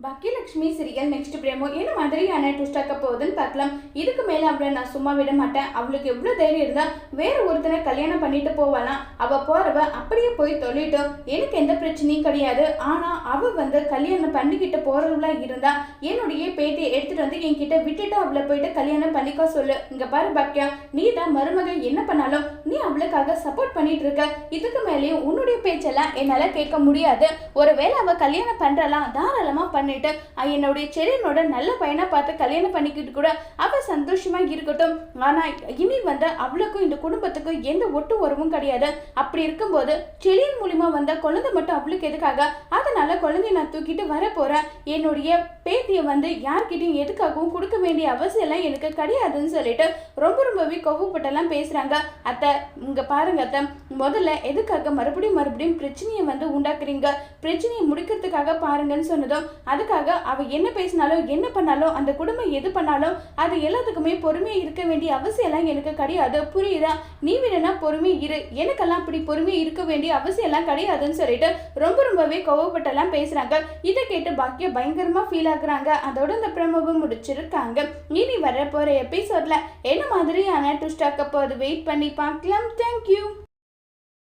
Baakiyalakshmi serial next பிரேமோ என்ன மாதிரியான twist ஆக்க போகுதுன்னு பார்க்கலாம். இதுக்கு மேல அவளை நான் சும்மா விட மாட்டேன். அவளுக்கு எவ்வளவு தைரியம் இருந்தா வேற ஒருத்தனை கல்யாணம் பண்ணிட்டு போவாளாம். அவ போறவ அப்படியே போய் தொழிட்டும், எனக்கு எந்த பிரச்சனையும் கிடையாது. ஆனா அவ கல்யாணம் பண்ணிக்கிட்டு போறவளா இருந்தா என்னுடைய பேத்தியை எடுத்துட்டு என்கிட்ட விட்டுட்டு அவளை போயிட்டு கல்யாணம் பண்ணிக்க சொல்லு. இங்க பாரு பாக்கியா, நீ தான் மருமக என்ன பண்ணாலும் நீ அவளுக்காக சப்போர்ட் பண்ணிட்டு இருக்க. இதுக்கு மேலேயும் உன்னுடைய பேச்செல்லாம் என்னால கேட்க முடியாது. ஒருவேளை அவ கல்யாணம் பண்றலாம் தாராளமா பண்ணிட்டு என்னுடைய செரியனோட நல்ல பையனா பார்த்து கல்யாணம் பண்ணிக்கிட்டு கூட அவ சந்தோஷமா இருக்கட்டும். ஆனா இனி அவளுக்கும் இந்த குடும்பத்துக்கும் எந்த ஒட்டு உறவும் கிடையாது. அப்படி இருக்கும்போது செரியன் மூலியமா வந்த குழந்தை மட்டும் அவளுக்கு எதுக்காக? அதனால குழந்தைய நான் தூக்கிட்டு வர போறேன். என்னுடைய பேத்திய யார்கிட்டையும் எதுக்காகவும் கொடுக்க வேண்டிய அவசியம் எல்லாம் எனக்கு கிடையாதுன்னு சொல்லிட்டு ரொம்பவே கோவப்பட்டெல்லாம் பேசுறாங்க. அத்தை இங்க பாருங்க அத்தை, முதல்ல எதுக்காக மறுபடியும் பிரச்சனையை உண்டாக்குறீங்க? பிரச்சனையை முடிக்கிறதுக்காக பாருங்கன்னு சொன்னதும் அதுக்காக அவ என்ன பேசினாலும் என்ன பண்ணாலும் அந்த குடும்பம் எது பண்ணாலும் அது எல்லாத்துக்குமே பொறுமையா இருக்க வேண்டிய அவசியம் எல்லாம் எனக்கு கிடையாது. புரியுதா? நீ வேணா பொறுமையா இரு, எனக்கெல்லாம் அப்படி பொறுமையா இருக்க வேண்டிய அவசியம் எல்லாம் கிடையாதுன்னு சொல்லிட்டு ரொம்பவே கோவப்பட்டெல்லாம் பேசுறாங்க. இதை கேட்டு பாக்கிய பயங்கரமா ஃபீல் ஆகுறாங்க. அதோட இந்த பிரமோவை முடிச்சிருக்காங்க. இனி வர போற எபிசோட்ல என்ன மாதிரியான ட்விஸ்ட் ஆக்க போகுது வெயிட் பண்ணி பார்க்கலாம். தேங்க்யூ.